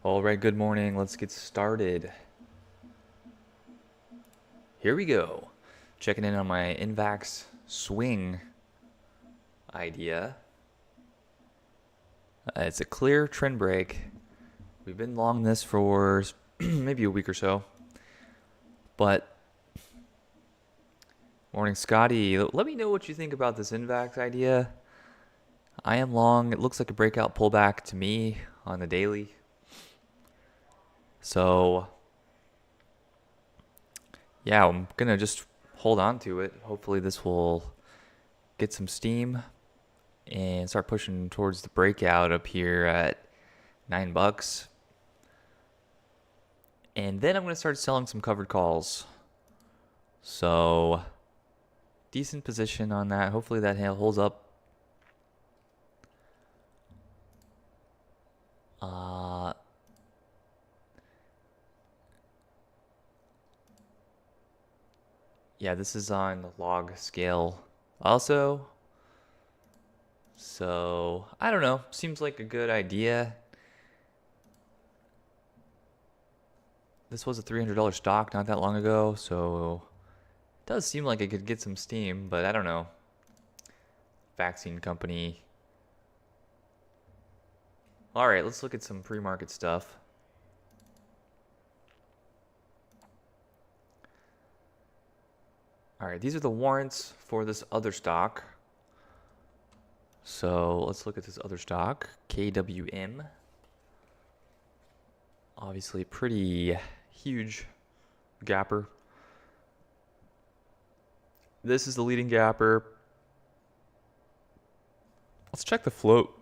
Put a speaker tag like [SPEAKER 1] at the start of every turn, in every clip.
[SPEAKER 1] All right, good morning. Let's get started. Here we go. Checking in on my Invax swing idea. It's a clear trend break. We've been long this for maybe a week or so. But, morning, Scotty. Let me know what you think about this Invax idea. I am long. It looks like a breakout pullback to me on the daily. So, yeah, I'm going to just hold on to it. Hopefully, this will get some steam and start pushing towards the breakout up here at $9. And then I'm going to start selling some covered calls. So, decent position on that. Hopefully that holds up. Yeah, this is on the log scale also. So, I don't know. Seems like a good idea. This was a $300 stock not that long ago, so it does seem like it could get some steam, but I don't know. Vaccine company. All right, let's look at some pre-market stuff. All right, these are the warrants for this other stock. So let's look at this other stock, KWM. Obviously, pretty huge gapper. This is the leading gapper. Let's check the float.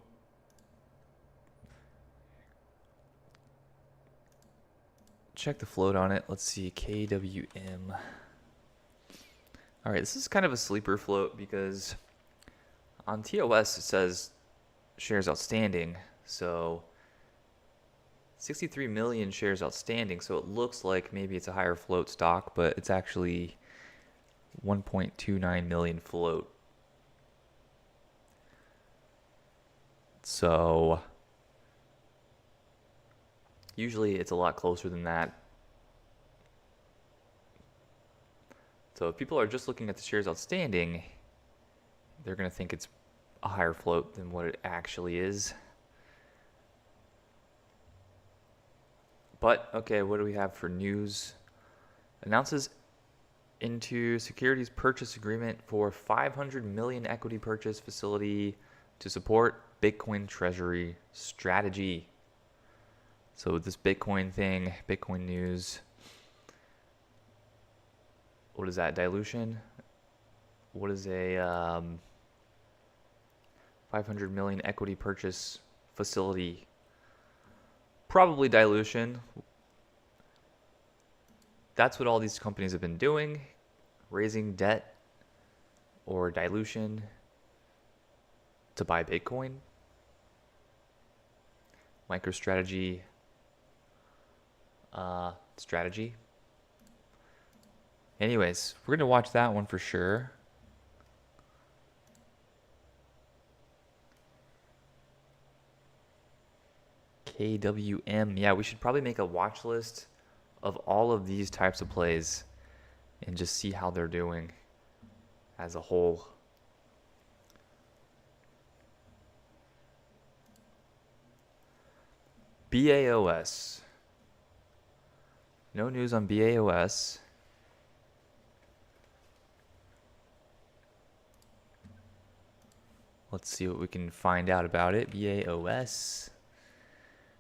[SPEAKER 1] Check the float on it. Let's see, KWM. All right, this is kind of a sleeper float because on TOS it says shares outstanding. So 63 million shares outstanding. So it looks like maybe it's a higher float stock, but it's actually 1.29 million float. So usually it's a lot closer than that. So if people are just looking at the shares outstanding, they're going to think it's a higher float than what it actually is. But, okay, what do we have for news? Announces into securities purchase agreement for 500 million equity purchase facility to support Bitcoin treasury strategy. So this Bitcoin thing, Bitcoin news. What is that? Dilution? What is a 500 million equity purchase facility? Probably dilution. That's what all these companies have been doing, raising debt or dilution to buy Bitcoin. MicroStrategy strategy. Anyways, we're going to watch that one for sure. KWM. Yeah, we should probably make a watch list of all of these types of plays and just see how they're doing as a whole. BAOS. No news on BAOS. Let's see what we can find out about it. BAOS.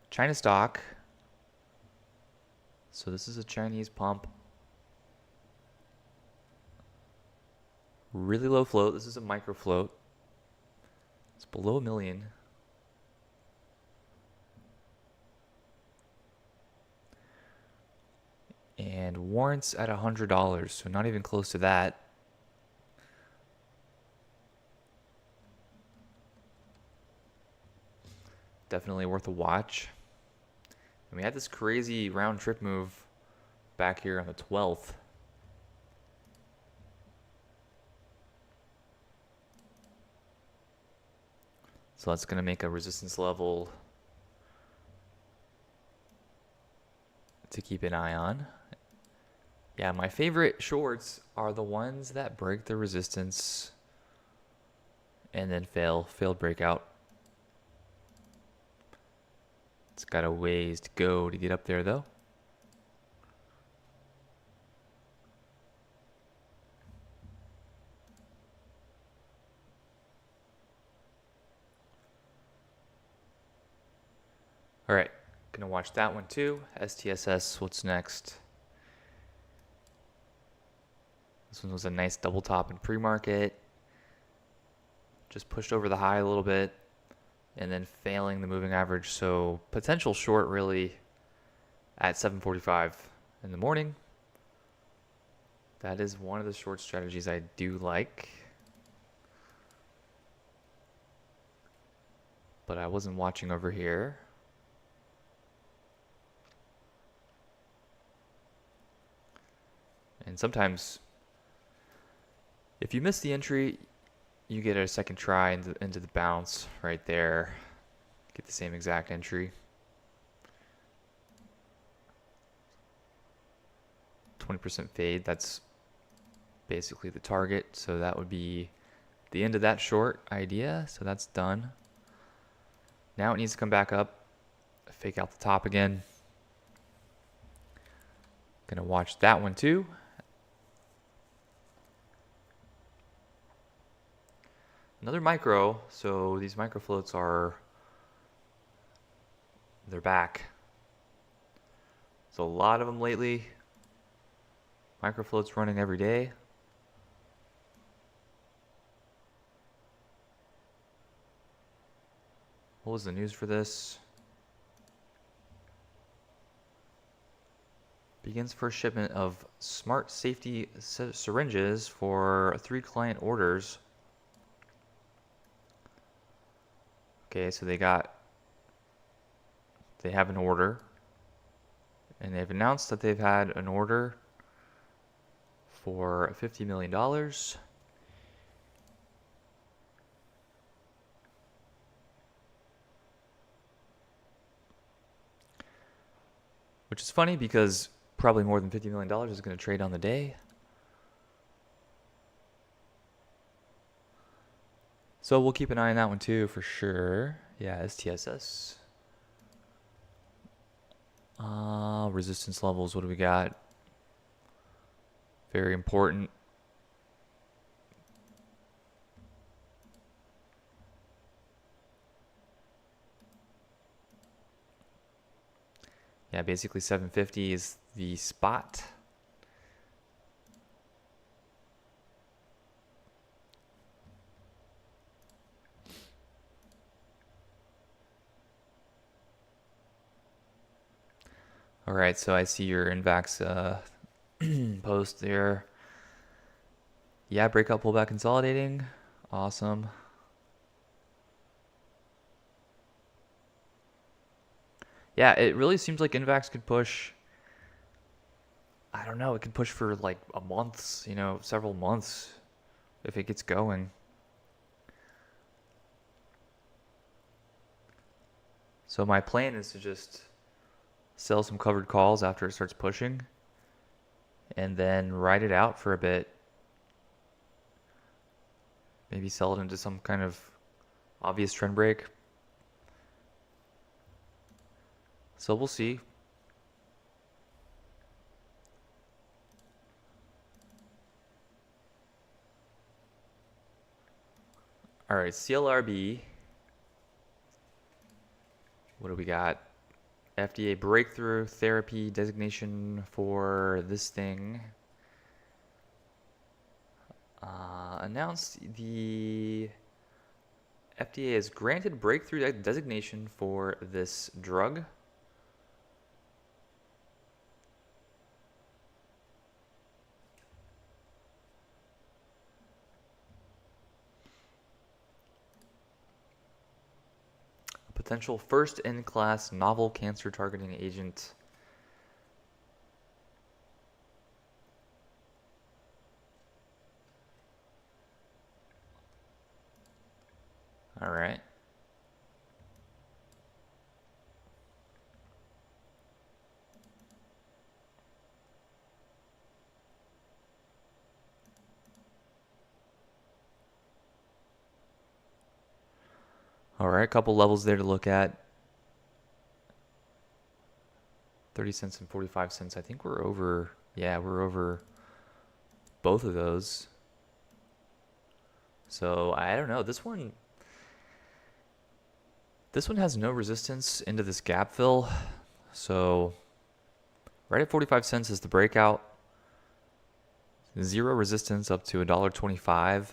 [SPEAKER 1] China stock. So this is a Chinese pump. Really low float. This is a micro float. It's below a million. And warrants at $100, so not even close to that. Definitely worth a watch. And we had this crazy round trip move back here on the 12th. So that's going to make a resistance level to keep an eye on. Yeah, my favorite shorts are the ones that break the resistance and then failed breakout. It's got a ways to go to get up there though. All right, gonna watch that one too. STSS, what's next? This one was a nice double top in pre-market. Just pushed over the high a little bit and then failing the moving average. So potential short really at 7:45 in the morning. That is one of the short strategies I do like. But I wasn't watching over here. And sometimes if you miss the entry, you get a second try into the bounce right there. Get the same exact entry. 20% fade, that's basically the target. So that would be the end of that short idea. So that's done. Now it needs to come back up, fake out the top again. Gonna watch that one too. Another micro, so these micro floats they're back. So a lot of them lately. Micro floats running every day. What was the news for this? Begins first shipment of smart safety syringes for 3 client orders. Okay, so they have an order, and they've announced that they've had an order for $50 million. Which is funny because probably more than $50 million is going to trade on the day. So we'll keep an eye on that one too for sure. Yeah, STSS. Resistance levels, what do we got? Very important. Yeah, basically 750 is the spot. All right, so I see your Invax post there. Yeah, breakout pullback consolidating. Awesome. Yeah, it really seems like Invax could push. I don't know, it could push for like a month, several months if it gets going. So my plan is to just sell some covered calls after it starts pushing and then ride it out for a bit. Maybe sell it into some kind of obvious trend break. So we'll see. All right, CLRB. What do we got? FDA breakthrough therapy designation for this thing. Announced the FDA has granted breakthrough designation for this drug. A potential first-in-class novel cancer targeting agent. All right. All right, a couple levels there to look at. 30 cents and 45 cents. I think we're over. Yeah, we're over both of those. So I don't know. This one has no resistance into this gap fill. So right at 45 cents is the breakout. Zero resistance up to $1.25.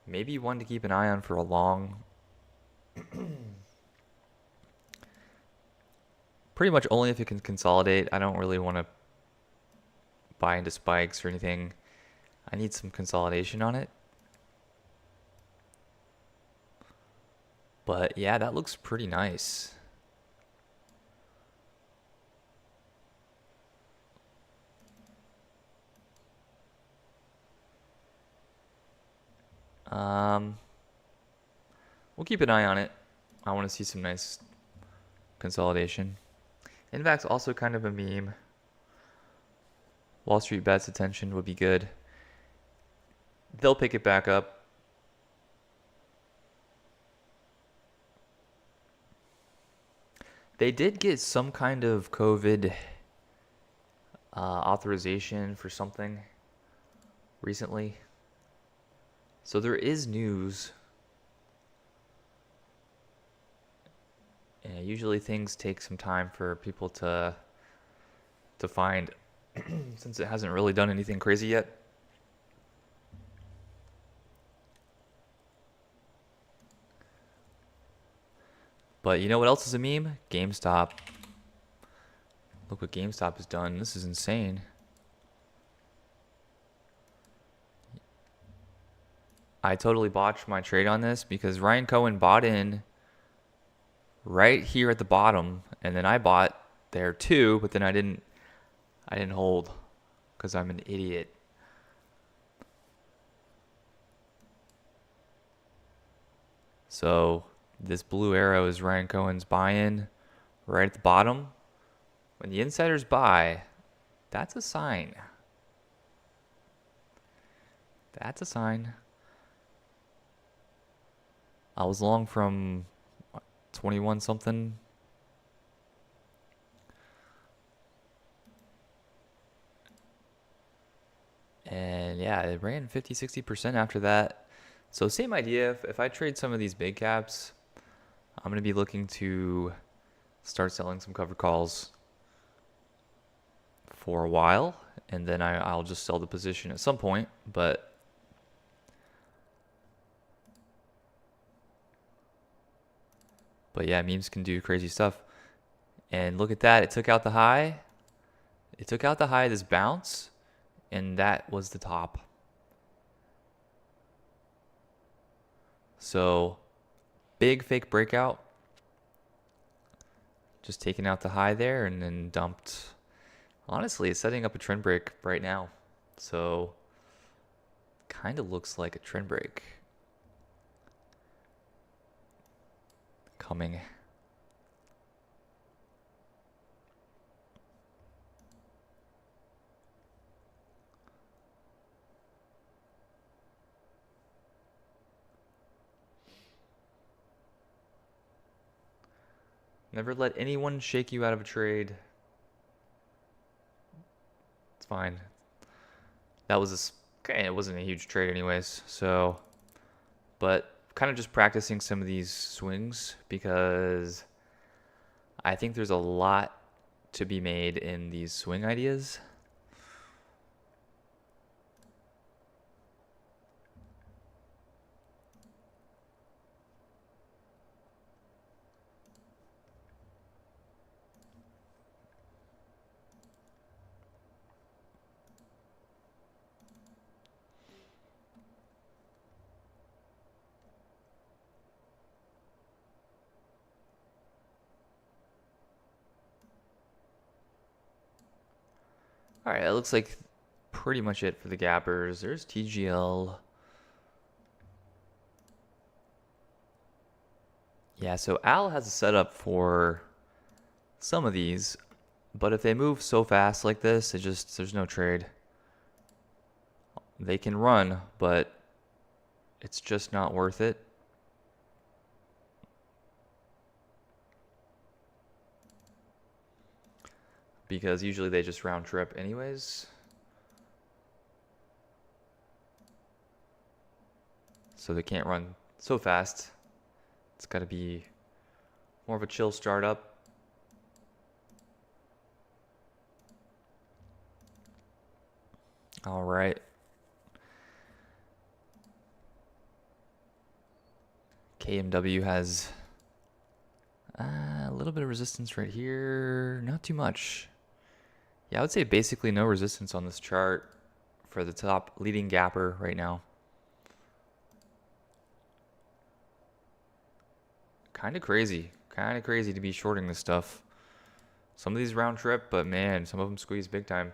[SPEAKER 1] Maybe one to keep an eye on for a long. Pretty much only if it can consolidate. I don't really want to buy into spikes or anything. I need some consolidation on it. But yeah, that looks pretty nice. We'll keep an eye on it. I want to see some nice consolidation. Invac's also kind of a meme. Wall Street Bets attention would be good. They'll pick it back up. They did get some kind of COVID authorization for something recently. So there is news. And usually things take some time for people to find since it hasn't really done anything crazy yet. But you know what else is a meme? GameStop. Look what GameStop has done. This is insane. I totally botched my trade on this because Ryan Cohen bought in right here at the bottom, and then I bought there too, but then I didn't hold because I'm an idiot. So this blue arrow is Ryan Cohen's buy-in right at the bottom. When the insiders buy, that's a sign. That's a sign. I was long from 21 something. And yeah, it ran 50-60% after that. So same idea. If I trade some of these big caps, I'm going to be looking to start selling some covered calls for a while, and then I'll just sell the position at some point. But yeah, memes can do crazy stuff. And look at that. It took out the high. It took out the high of this bounce, and that was the top. So big fake breakout. Just taking out the high there and then dumped. Honestly, it's setting up a trend break right now. So kind of looks like a trend break coming. Never let anyone shake you out of a trade. It's fine. That was okay. It wasn't a huge trade anyways. So, but kind of just practicing some of these swings because I think there's a lot to be made in these swing ideas. All right, it looks like pretty much it for the gappers. There's TGL. Yeah, so Al has a setup for some of these, but if they move so fast like this, there's no trade. They can run, but it's just not worth it. Because usually they just round trip anyways. So they can't run so fast. It's got to be more of a chill startup. All right. KMW has a little bit of resistance right here. Not too much. Yeah, I would say basically no resistance on this chart for the top leading gapper right now. Kind of crazy to be shorting this stuff. Some of these round trip, but man, some of them squeeze big time.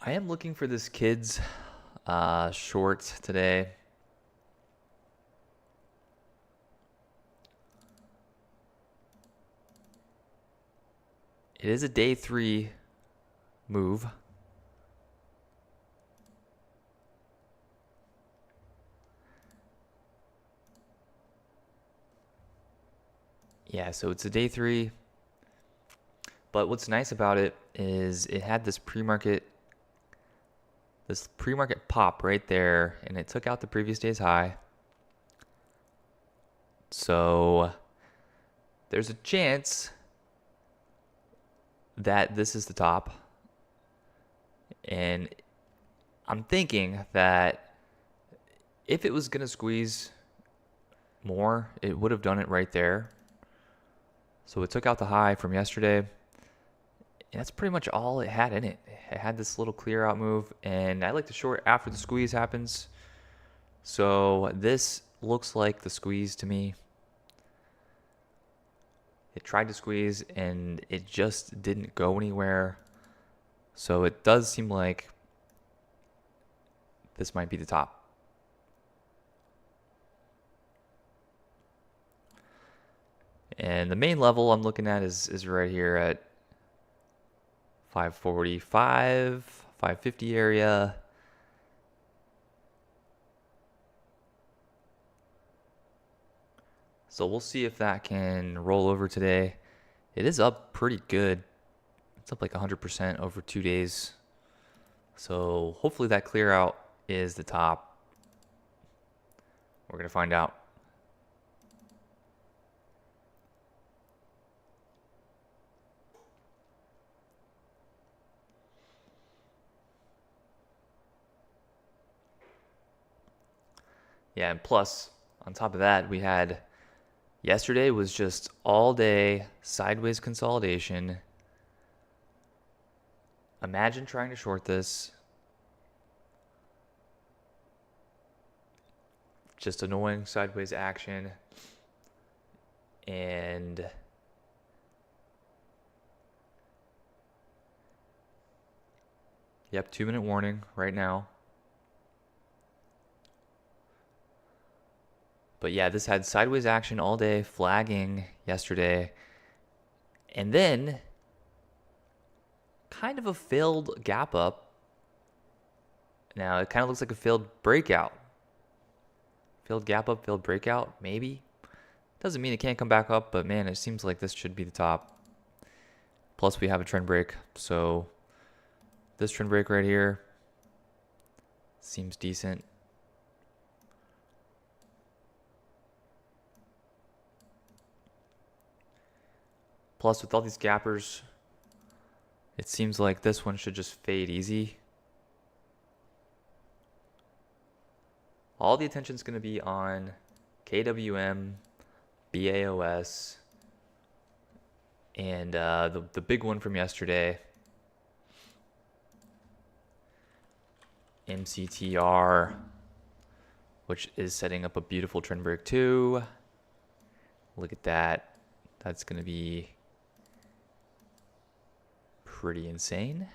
[SPEAKER 1] I am looking for this kid's short today. It is a day 3 move. Yeah, so it's a day 3. But what's nice about it is it had this pre-market pop right there, and it took out the previous day's high. So there's a chance that this is the top. And I'm thinking that if it was going to squeeze more, it would have done it right there. So it took out the high from yesterday. And that's pretty much all it had in it. It had this little clear out move, and I like to short after the squeeze happens. So this looks like the squeeze to me. It tried to squeeze and it just didn't go anywhere. So it does seem like this might be the top. And the main level I'm looking at is right here at 545, 550 area. So we'll see if that can roll over today. It is up pretty good. It's up like 100% over 2 days. So hopefully that clear out is the top. We're going to find out. Yeah, and plus, on top of that, we had yesterday was just all day sideways consolidation. Imagine trying to short this. Just annoying sideways action. And yep, 2-minute warning right now. But yeah, this had sideways action all day, flagging yesterday. And then kind of a failed gap up. Now it kind of looks like a failed breakout. Failed gap up, failed breakout, maybe. Doesn't mean it can't come back up, but man, it seems like this should be the top. Plus we have a trend break. So this trend break right here seems decent. Plus, with all these gappers, it seems like this one should just fade easy. All the attention's going to be on KWM, BAOS, and the big one from yesterday, MCTR, which is setting up a beautiful trend break too. Look at that. That's going to be pretty insane.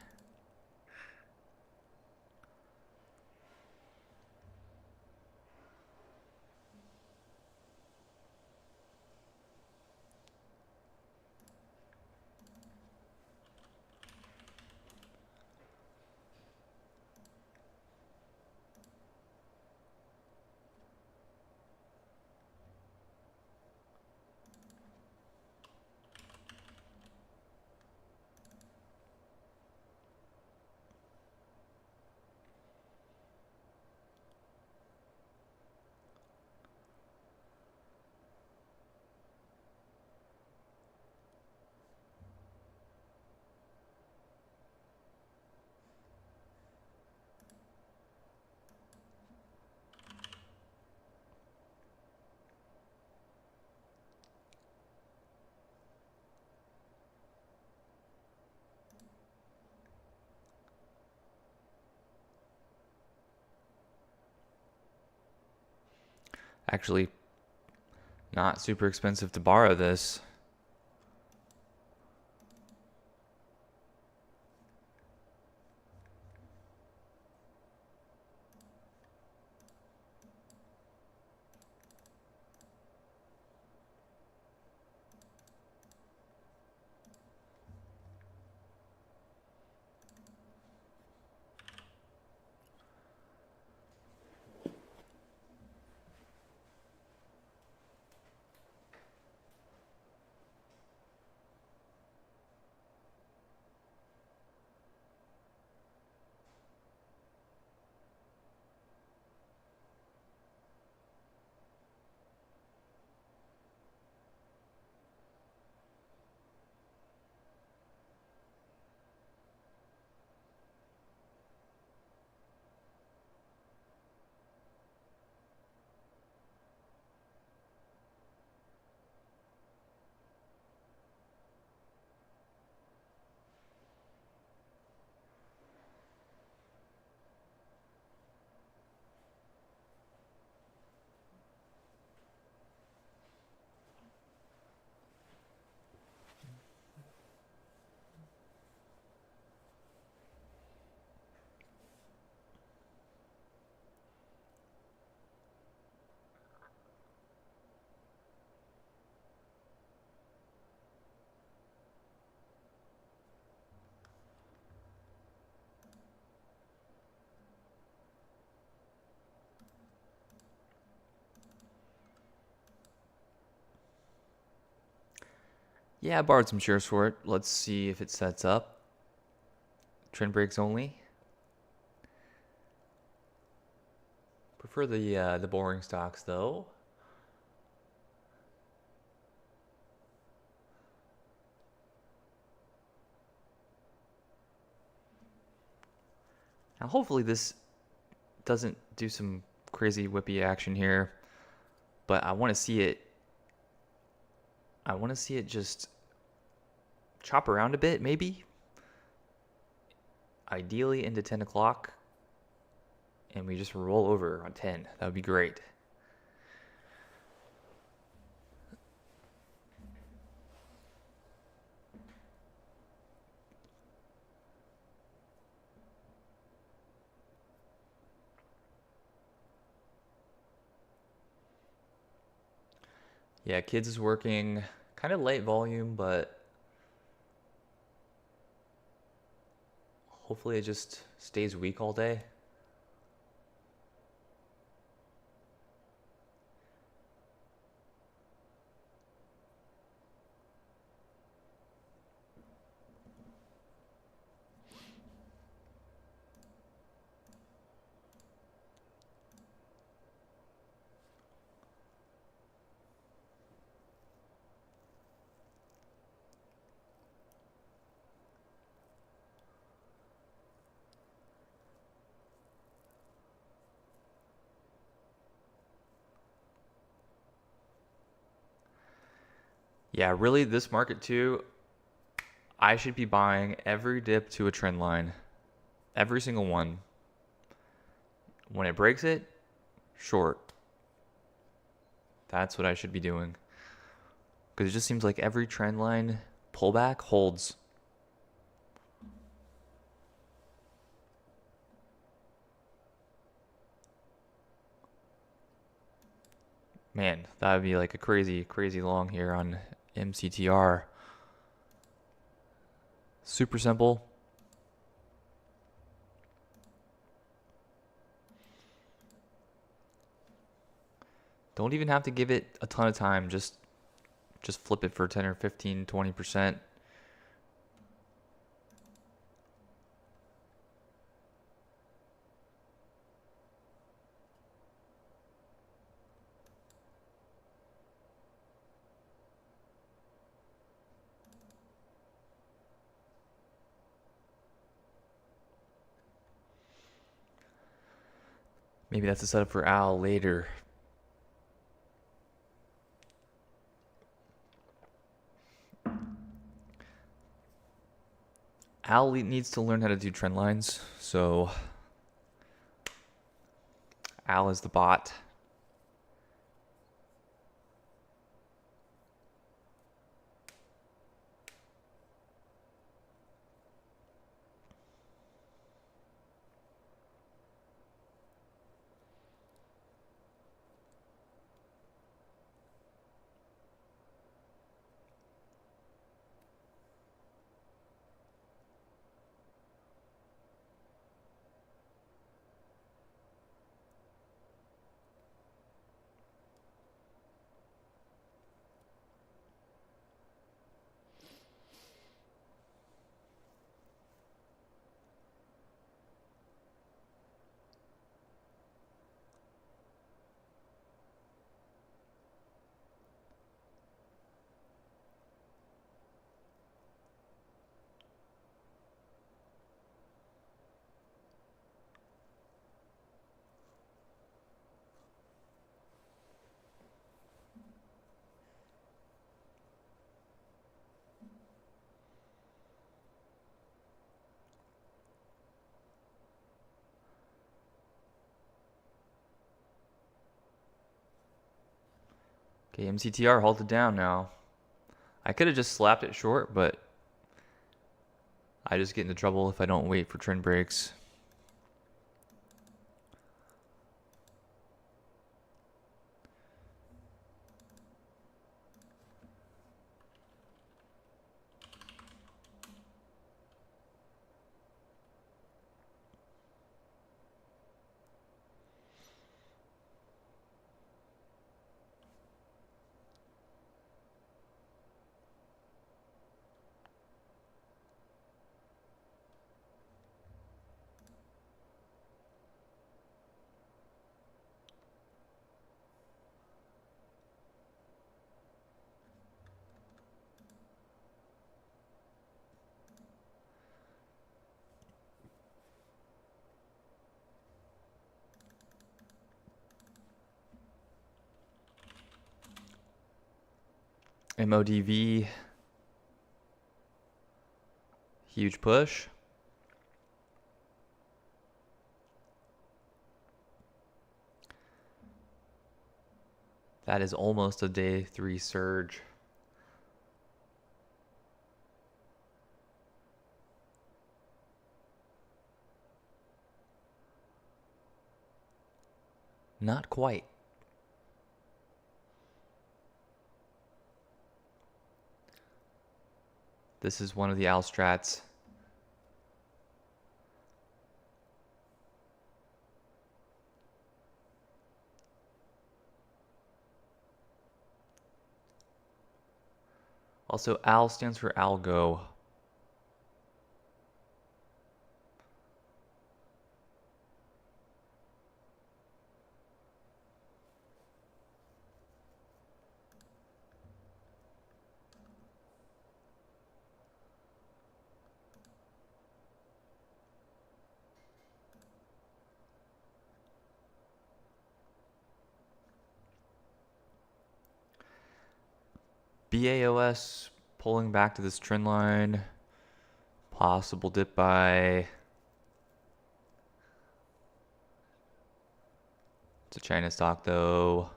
[SPEAKER 1] Actually, not super expensive to borrow this. Yeah, I borrowed some shares for it. Let's see if it sets up. Trend breaks only. Prefer the boring stocks though. Now hopefully this doesn't do some crazy whippy action here, but I want to see it. I want to see it just chop around a bit, maybe. Ideally into 10 o'clock, and we just roll over on 10. That would be great. Yeah, kids is working kind of late volume, but hopefully it just stays weak all day. Yeah, really, this market too, I should be buying every dip to a trend line. Every single one. When it breaks it, short. That's what I should be doing. Because it just seems like every trend line pullback holds. Man, that would be like a crazy, crazy long here on MCTR. Super simple. Don't even have to give it a ton of time. Just flip it for 10 or 15, 20%. Maybe that's a setup for Al later. Al needs to learn how to do trend lines, so Al is the bot. Okay, MCTR halted down now. I could have just slapped it short, but I just get into trouble if I don't wait for trend breaks. MODV, huge push. That is almost a day 3 surge. Not quite. This is one of the Al strats. Also, Al stands for Algo. BAOS pulling back to this trend line. Possible dip by It's a China stock though.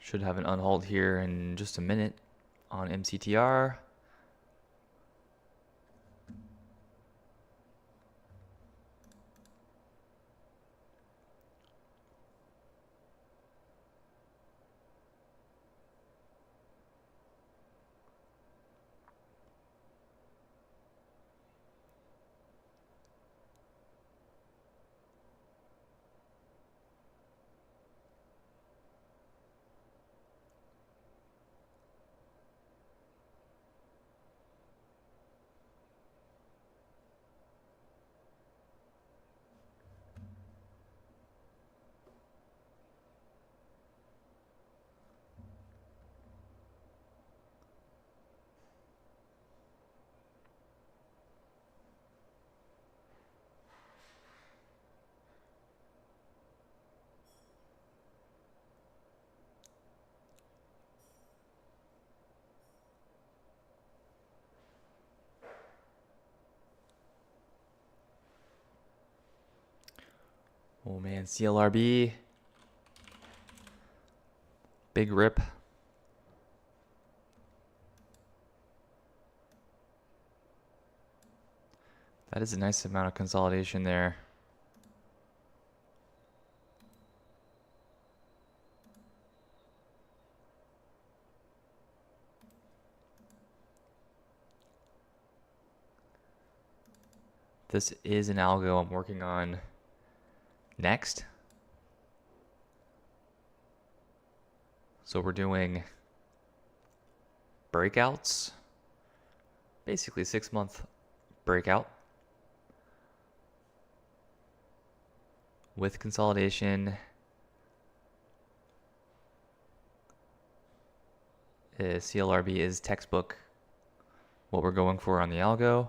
[SPEAKER 1] Should have an unhold here in just a minute on MCTR. Oh man, CLRB. Big rip. That is a nice amount of consolidation there. This is an algo I'm working on next. So we're doing breakouts, basically 6-month breakout with consolidation. CLRB is textbook what we're going for on the algo.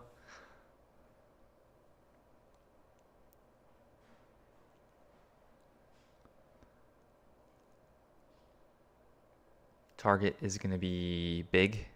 [SPEAKER 1] Target is going to be big.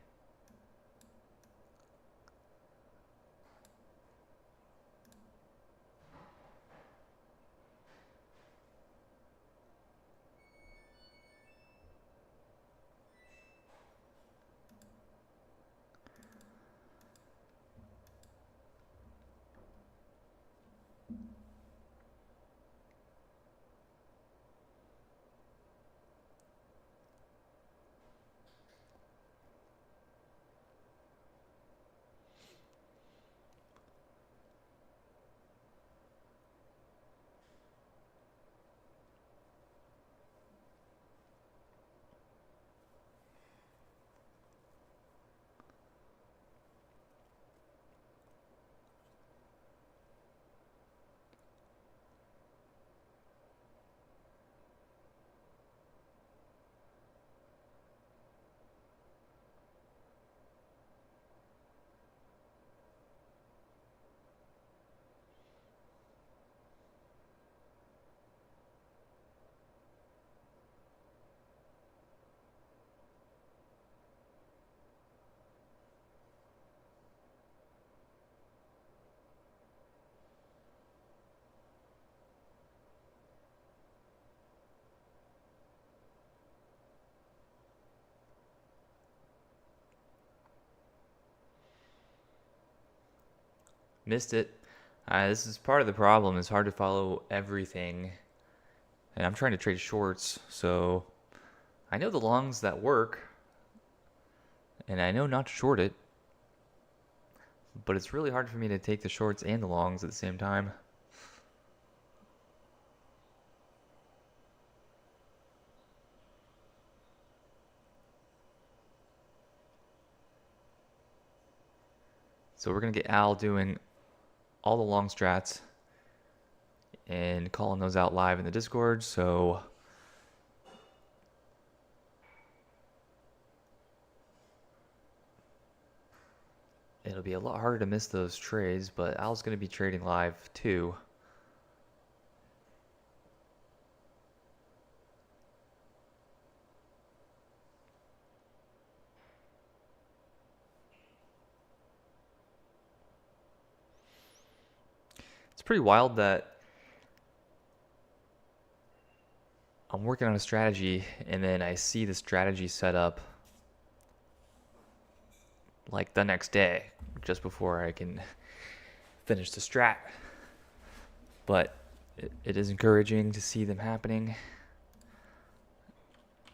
[SPEAKER 1] Missed it. This is part of the problem. It's hard to follow everything. And I'm trying to trade shorts, so I know the longs that work. And I know not to short it. But it's really hard for me to take the shorts and the longs at the same time. So we're going to get Al doing all the long strats and calling those out live in the Discord. So it'll be a lot harder to miss those trades, but Al's going to be trading live too. It's pretty wild that I'm working on a strategy and then I see the strategy set up like the next day, just before I can finish the strat. But it is encouraging to see them happening.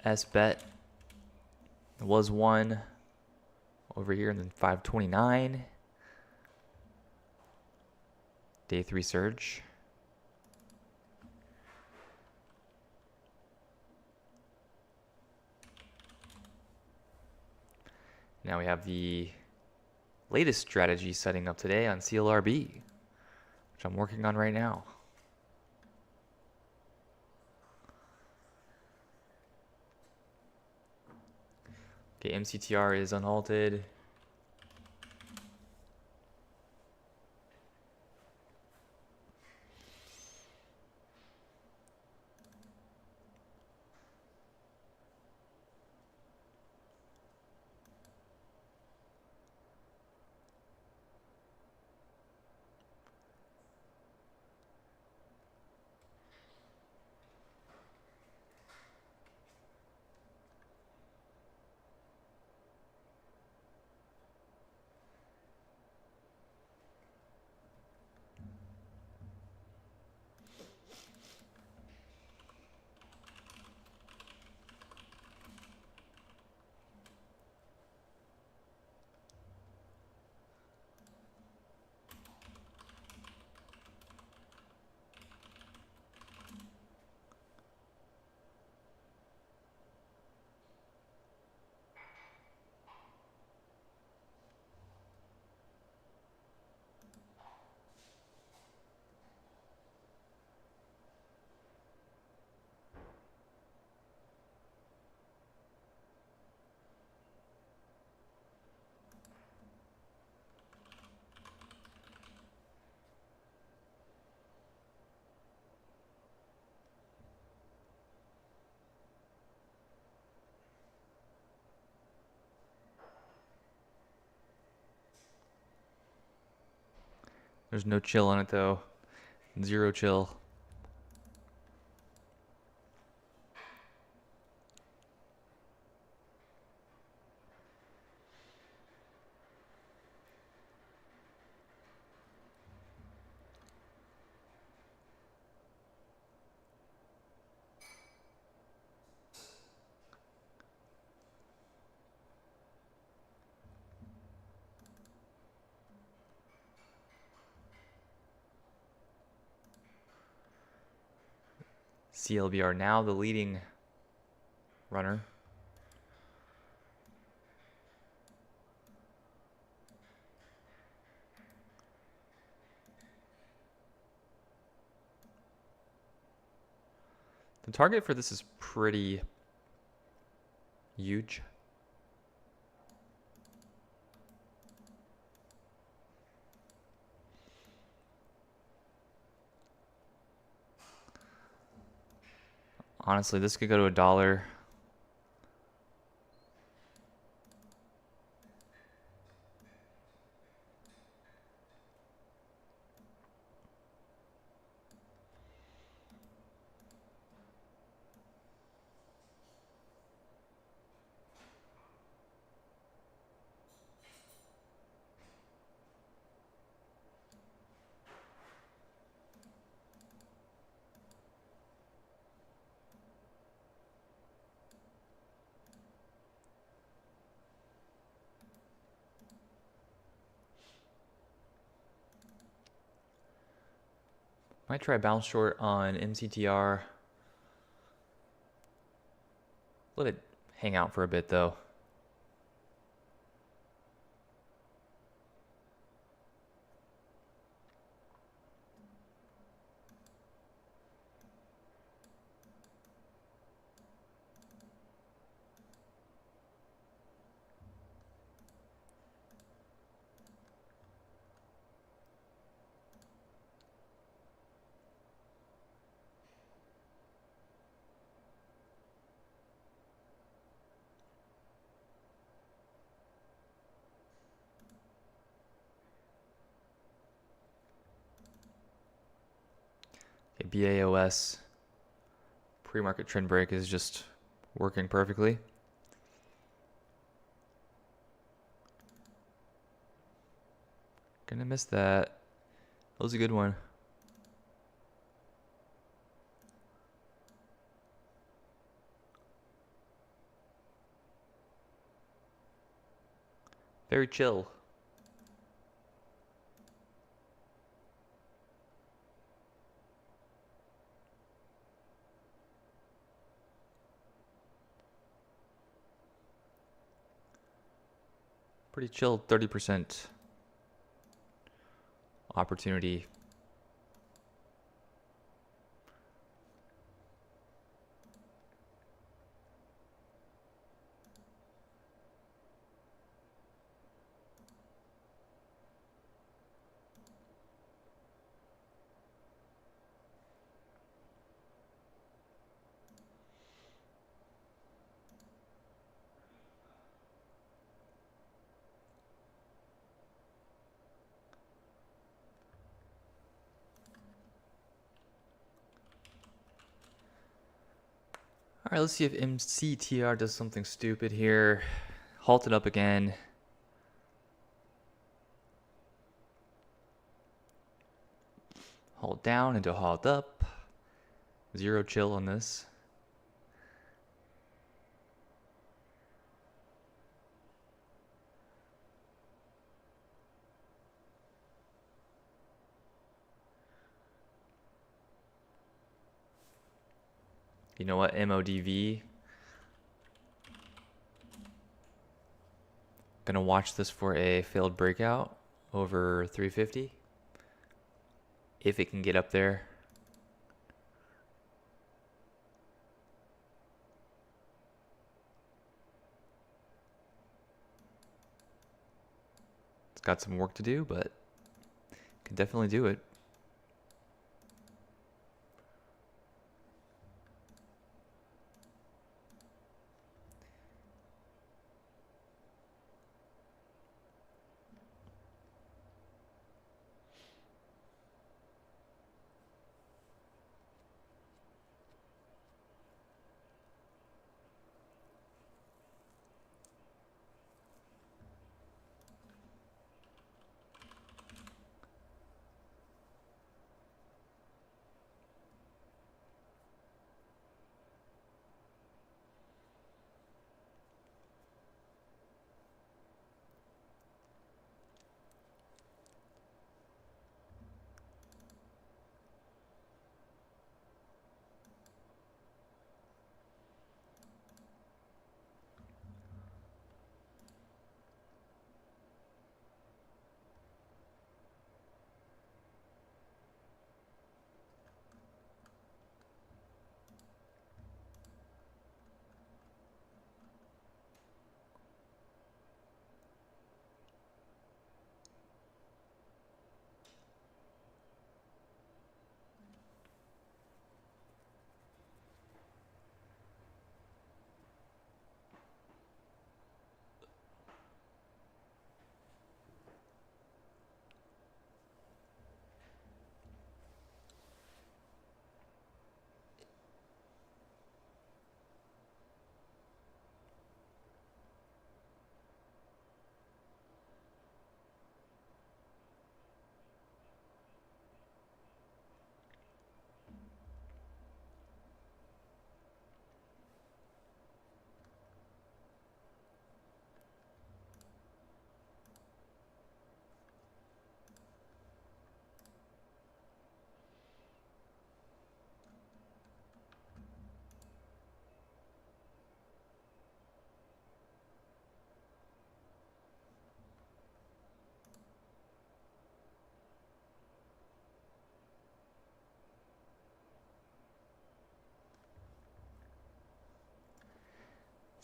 [SPEAKER 1] S bet was one over here, and then 529. Day 3 surge. Now we have the latest strategy setting up today on CLRB, which I'm working on right now. Okay, MCTR is unhalted. There's no chill on it though. 0 chill. CLBR now the leading runner. The target for this is pretty huge. Honestly, this could go to $1. Might try bounce short on MCTR. Let it hang out for a bit though. Okay, BAOS pre-market trend break is just working perfectly. Gonna miss that. That was a good one. Very chill. Pretty chill 30% opportunity. All right, let's see if MCTR does something stupid here. Halt it up again. Halt down into halt up. Zero chill on this. You know what? MODV. Gonna watch this for a failed breakout over 350. If it can get up there. It's got some work to do, but can definitely do it.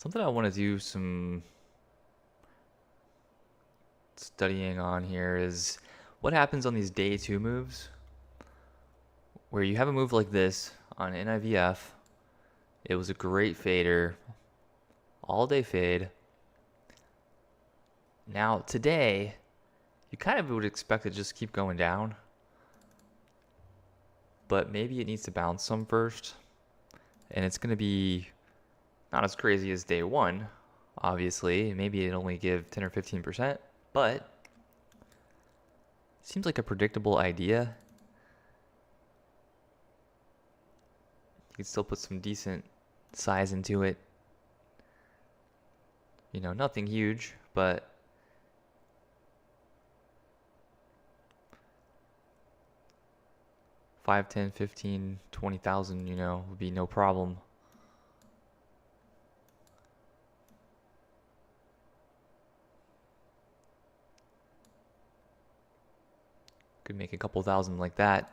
[SPEAKER 1] Something I want to do some studying on here is what happens on these day 2 moves where you have a move like this on NIVF. It was a great fader, all day fade. Now today, you kind of would expect it to just keep going down, but maybe it needs to bounce some first, and it's going to be not as crazy as day 1, obviously. Maybe it only give 10 or 15%, but it seems like a predictable idea. You can still put some decent size into it. You know, nothing huge, but $5, $10, $15, $20,000, you know, would be no problem. Could make a couple thousand like that.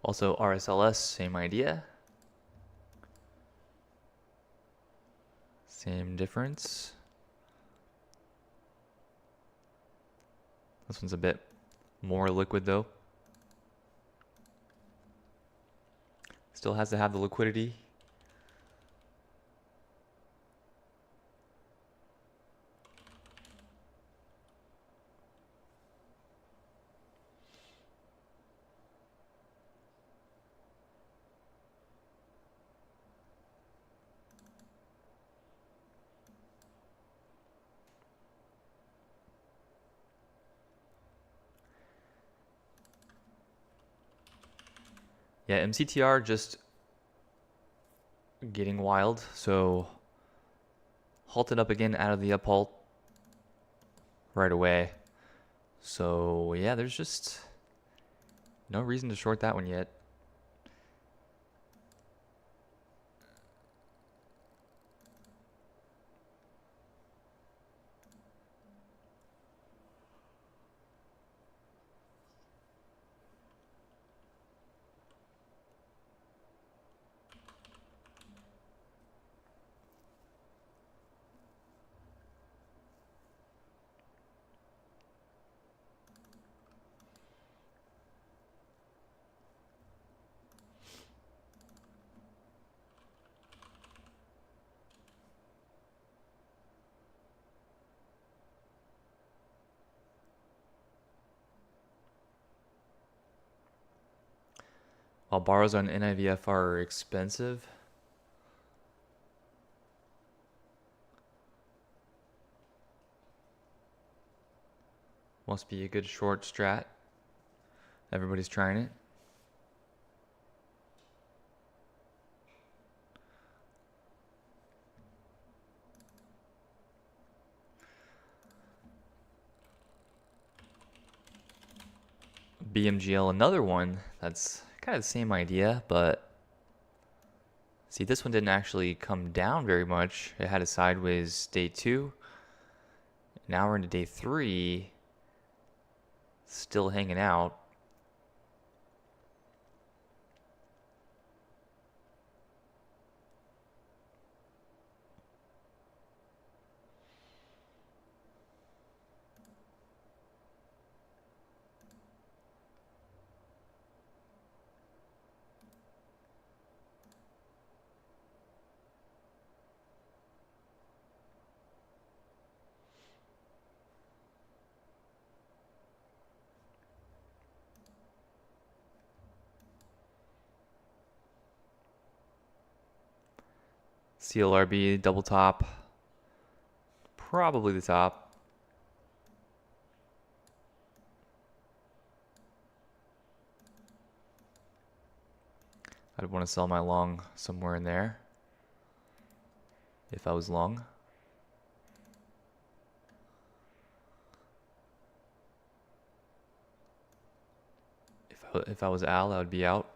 [SPEAKER 1] Also, RSLS, same idea. Same difference. This one's a bit more liquid though. Still has to have the liquidity. Yeah, MCTR just getting wild, so halted up again out of the up halt right away. So yeah, there's just no reason to short that one yet. While borrows on NIVF are expensive, must be a good short strat. Everybody's trying it. BMGL, another one that's kind of the same idea, but see, this one didn't actually come down very much. It had a sideways day 2. Now we're into day 3, still hanging out. CLRB, double top. Probably the top. I'd want to sell my long somewhere in there if I was long. If I was Al, I would be out.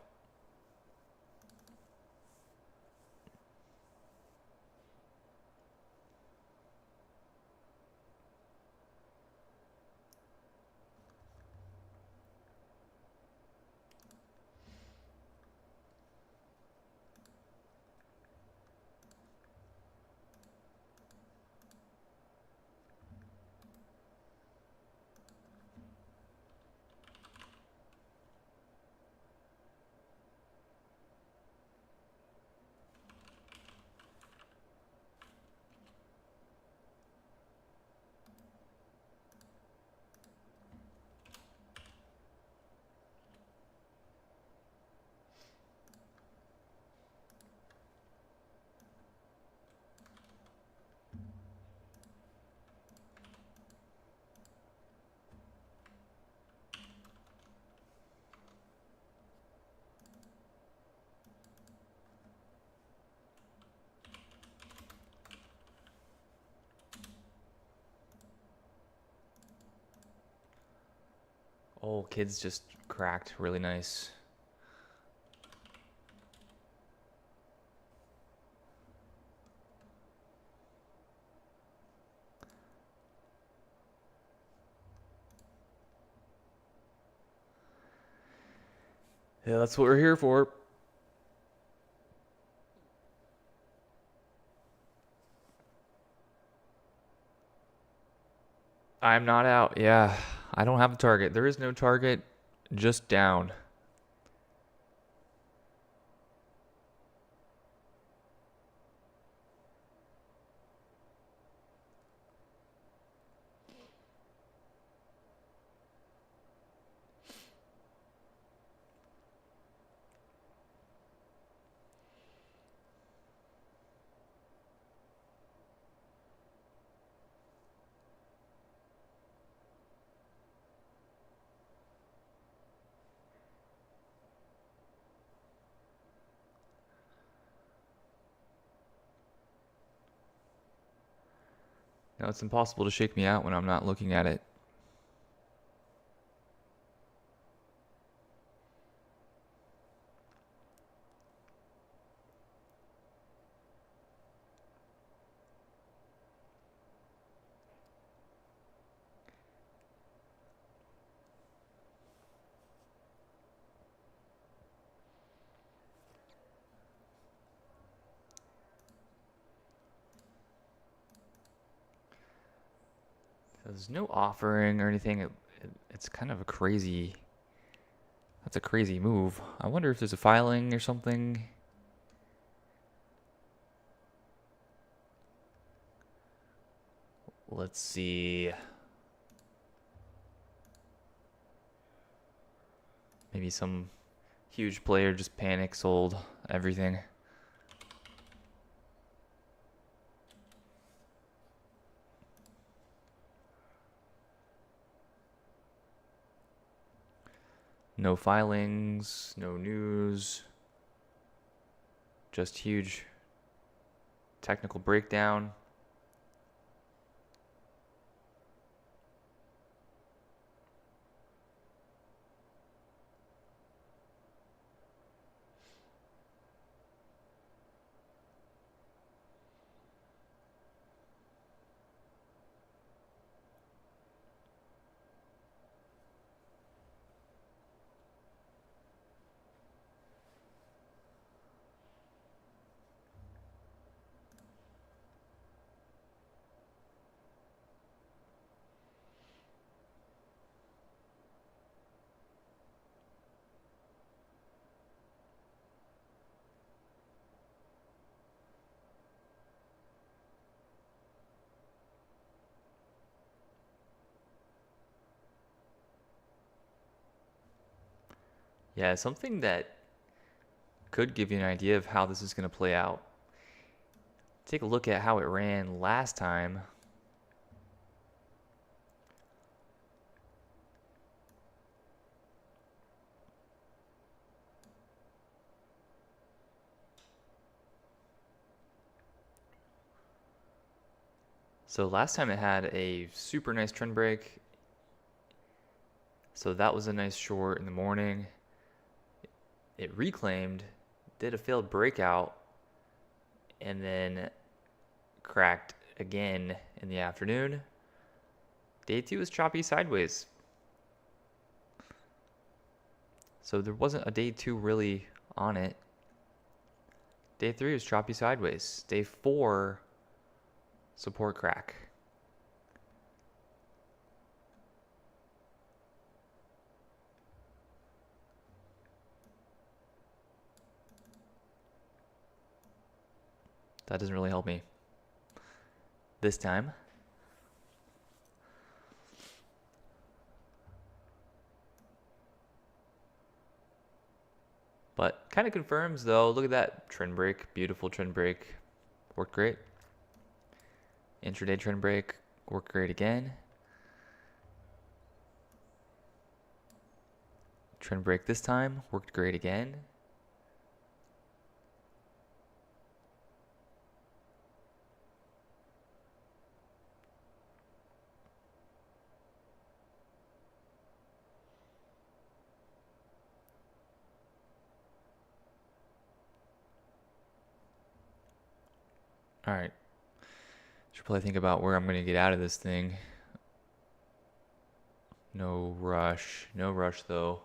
[SPEAKER 1] Oh, kids just cracked. Really nice. Yeah, that's what we're here for. I'm not out. Yeah, I don't have a target. There is no target, just down. Now it's impossible to shake me out when I'm not looking at it. There's no offering or anything. It's kind of a crazy. That's a crazy move. I wonder if there's a filing or something. Let's see. Maybe some huge player just panic sold everything. No filings, no news. Just huge technical breakdown. Yeah, something that could give you an idea of how this is going to play out. Take a look at how it ran last time. So last time it had a super nice trend break. So that was a nice short in the morning. it reclaimed, did a failed breakout, and then cracked again in the afternoon. Day 2 is choppy sideways. So there wasn't a day 2 really on it. Day 3 was choppy sideways. Day 4, support crack. That doesn't really help me this time. But kind of confirms though. Look at that trend break. Beautiful trend break. Worked great. Intraday trend break. Worked great again. Trend break this time. Worked great again. All right. Should probably think about where I'm going to get out of this thing. No rush. No rush though.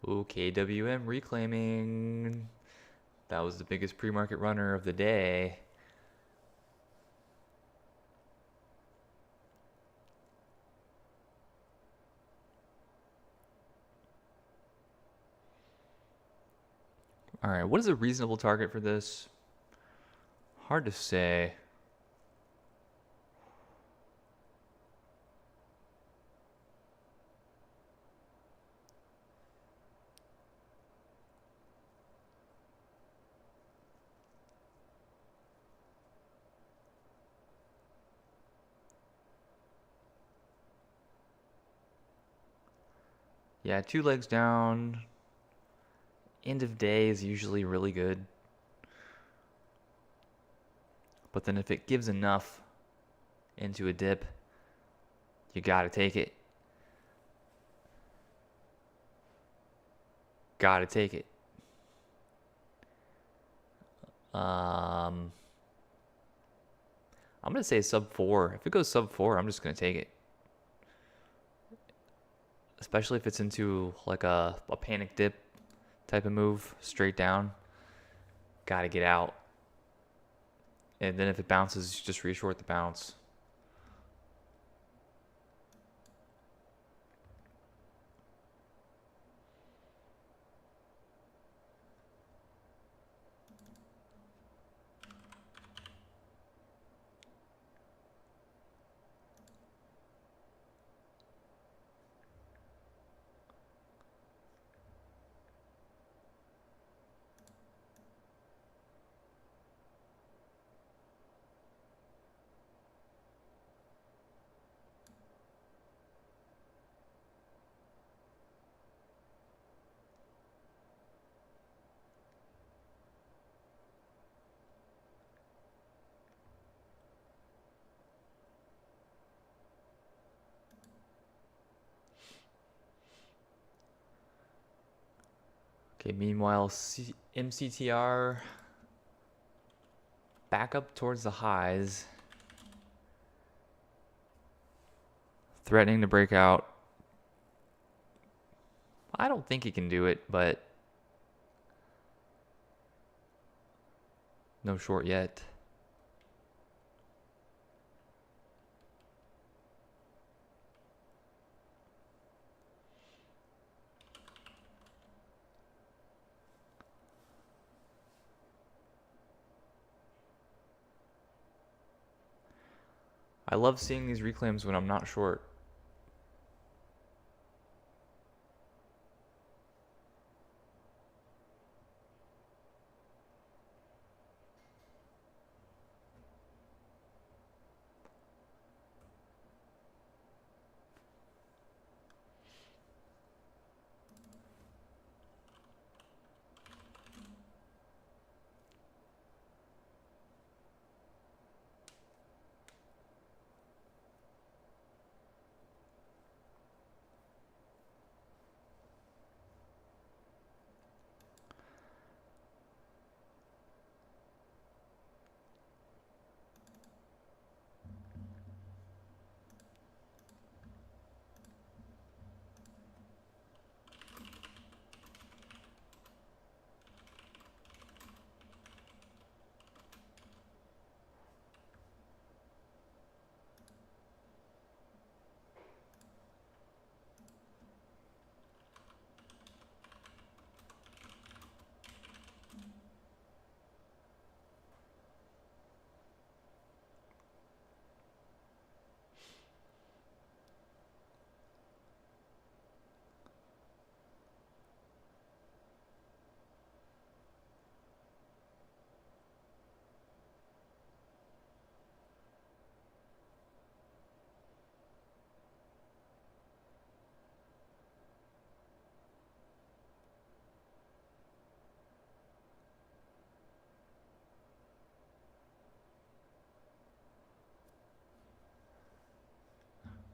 [SPEAKER 1] Ooh, KWM reclaiming. That was the biggest pre-market runner of the day. All right, what is a reasonable target for this? Hard to say. Yeah, 2 legs down. End of day is usually really good. But then if it gives enough into a dip, you gotta take it. Gotta take it. I'm gonna say sub 4. If it goes sub 4, I'm just gonna take it. Especially if it's into like a panic dip type of move, straight down. Gotta get out. And then if it bounces, just reshort the bounce. Okay, meanwhile, MCTR back up towards the highs. Threatening to break out. I don't think he can do it, but no short yet. I love seeing these reclaims when I'm not short.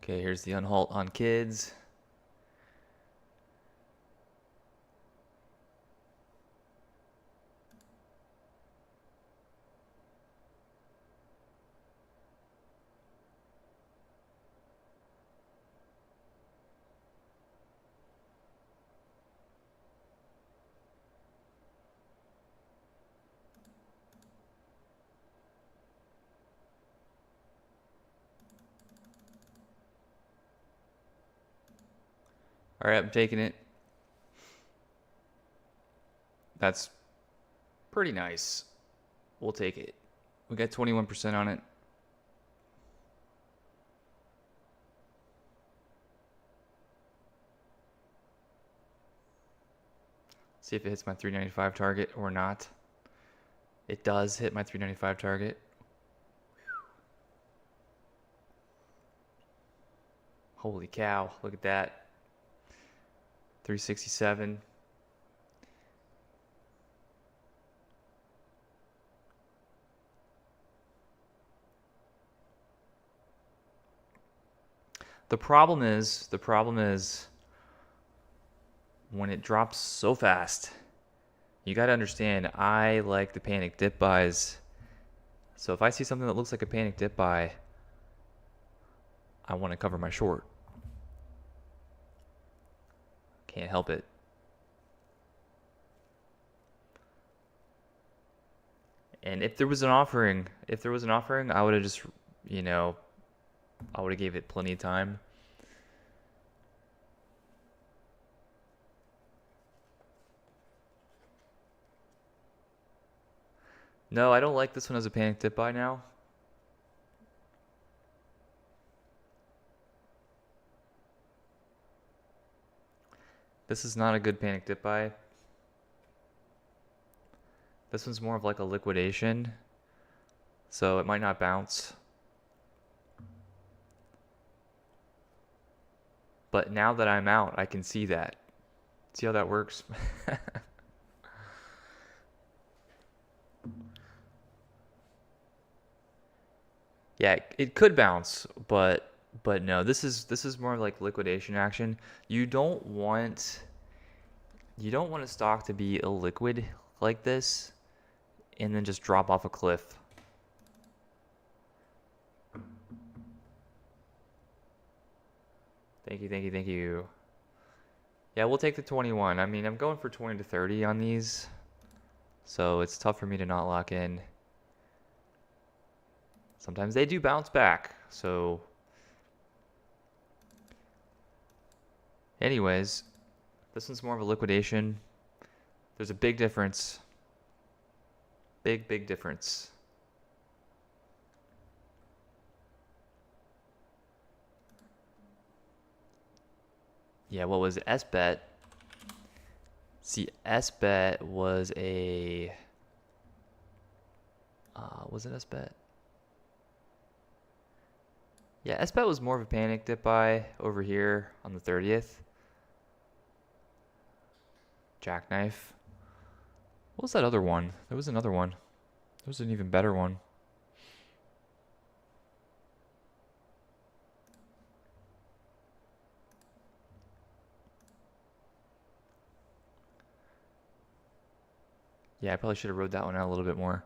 [SPEAKER 1] Okay, here's the unhalt on kids. All right, I'm taking it. That's pretty nice. We'll take it. We got 21% on it. See if it hits my 395 target or not. It does hit my 395 target. Holy cow, look at that. 367. The problem is when it drops so fast, you got to understand, I like the panic dip buys. So if I see something that looks like a panic dip buy, I want to cover my short. Can't help it. And if there was an offering, I would have just, I would have gave it plenty of time. No, I don't like this one as a panic dip buy now. This is not a good panic dip buy. This one's more of like a liquidation, so it might not bounce. But now that I'm out, I can see that. See how that works? Yeah, it could bounce, but no, this is more like liquidation action. You don't want a stock to be illiquid like this and then just drop off a cliff. Thank you, thank you, thank you. Yeah, we'll take the 21. I mean, I'm going for 20 to 30 on these, so it's tough for me to not lock in. Sometimes they do bounce back, so anyways, this one's more of a liquidation. There's a big difference. Big difference. Yeah, what was it? SBet? See, SBet was a... was it SBet? Yeah, SBet was more of a panic dip buy over here on the 30th. Jackknife. What was that other one? There was another one. There was an even better one. Yeah, I probably should have wrote that one out a little bit more.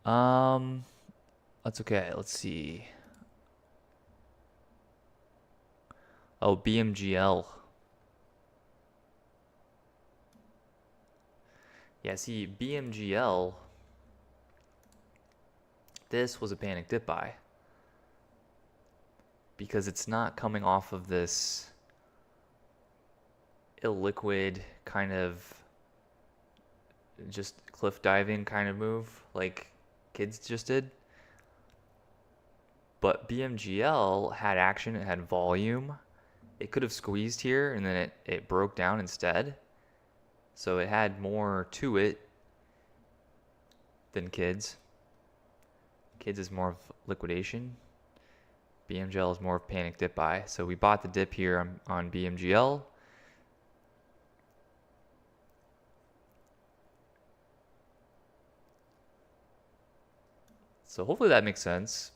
[SPEAKER 1] That's okay. Let's see. Oh, BMGL. Yeah, see, BMGL, this was a panic dip buy because it's not coming off of this illiquid kind of just cliff diving kind of move like kids just did. But BMGL had action, it had volume. It could have squeezed here and then it broke down instead. So it had more to it than kids. Kids is more of liquidation. BMGL is more of panic dip buy. So we bought the dip here on BMGL. So hopefully that makes sense.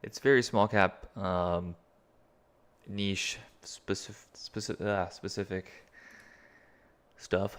[SPEAKER 1] It's very small cap, niche, specific stuff.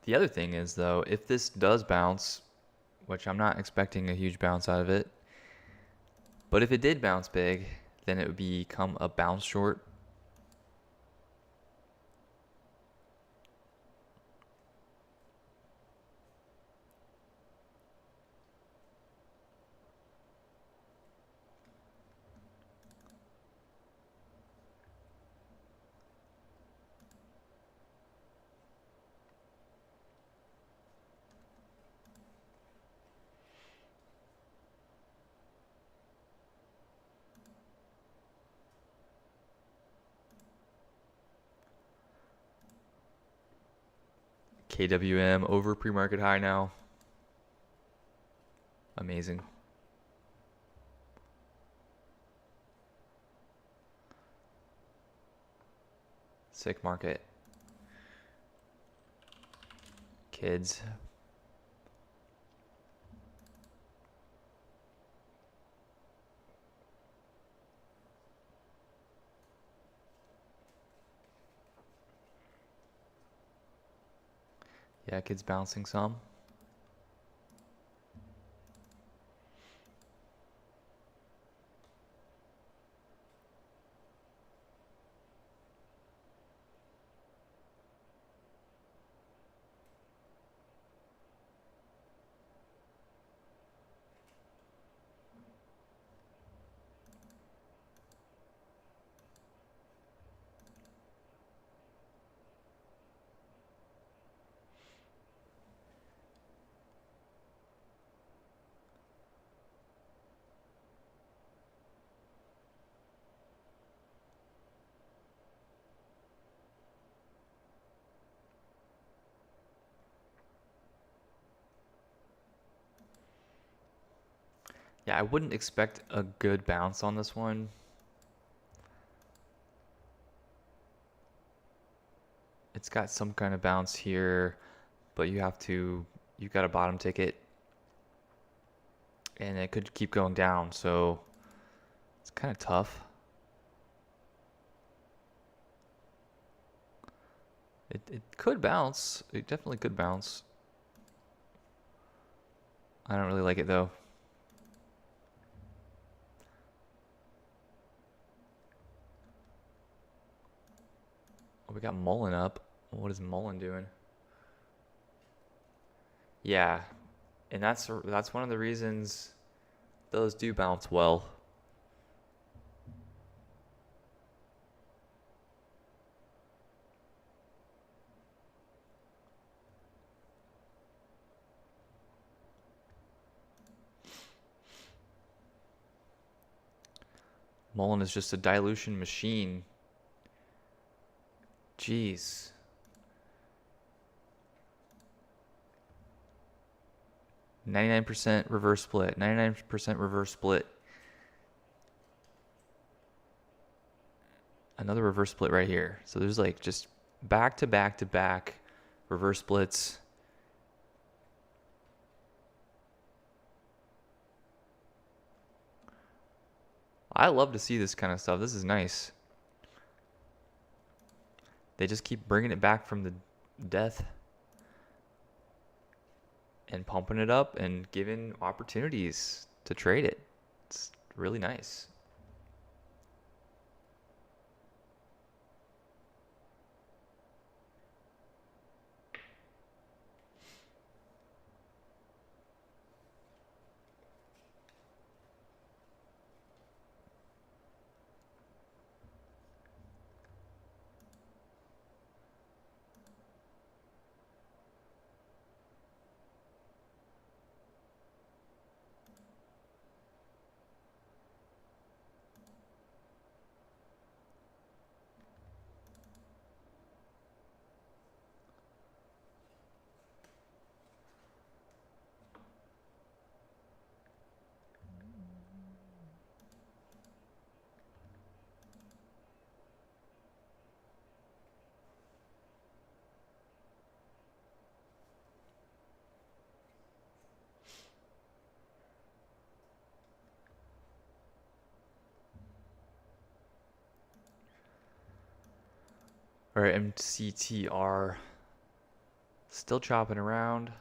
[SPEAKER 1] The other thing is, though, if this does bounce, which I'm not expecting a huge bounce out of it, but if it did bounce big, then it would become a bounce short. KWM over pre-market high now. Amazing. Sick market. Kids. Yeah, kids bouncing some. Yeah, I wouldn't expect a good bounce on this one. It's got some kind of bounce here, but you got a bottom ticket, and it could keep going down, so it's kind of tough. It could bounce. It definitely could bounce. I don't really like it though. Oh, we got Mullen up. What is Mullen doing? Yeah, and that's one of the reasons those do bounce well. Mullen is just a dilution machine. Jeez. 99% reverse split. 99% reverse split. Another reverse split right here. So there's like just back to back to back reverse splits. I love to see this kind of stuff. This is nice. They just keep bringing it back from the death and pumping it up and giving opportunities to trade it. It's really nice. Or MCTR. Still chopping around.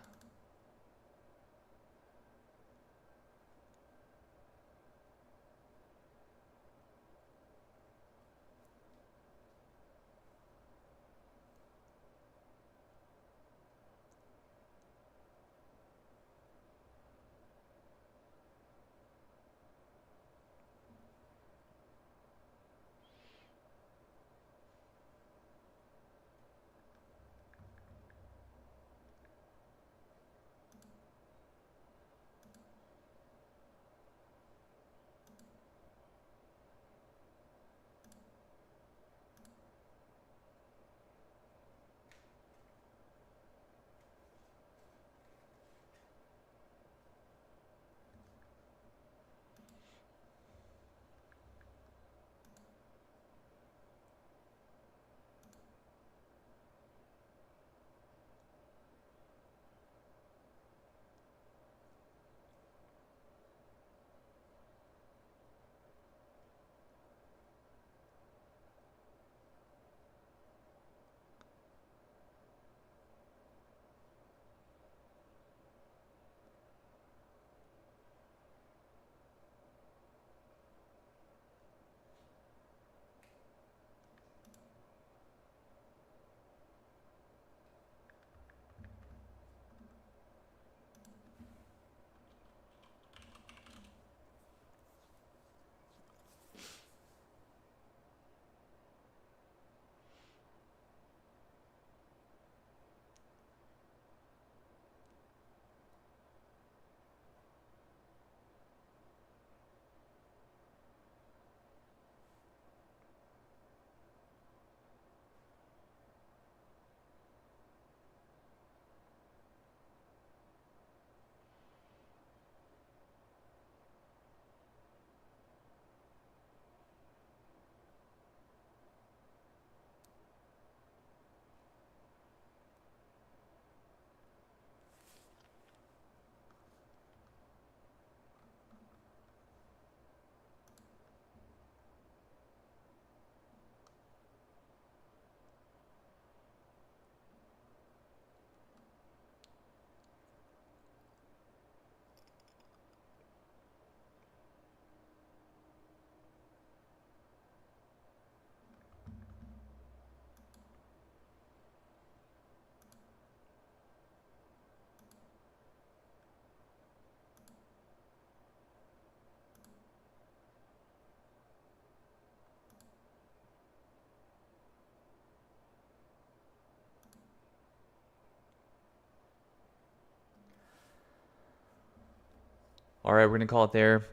[SPEAKER 1] All right, we're going to call it there.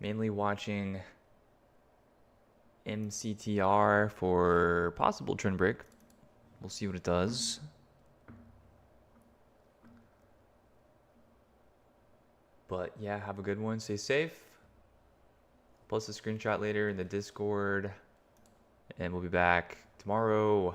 [SPEAKER 1] Mainly watching MCTR for possible trend break. We'll see what it does. But yeah, have a good one. Stay safe. Post a screenshot later in the Discord. And we'll be back tomorrow.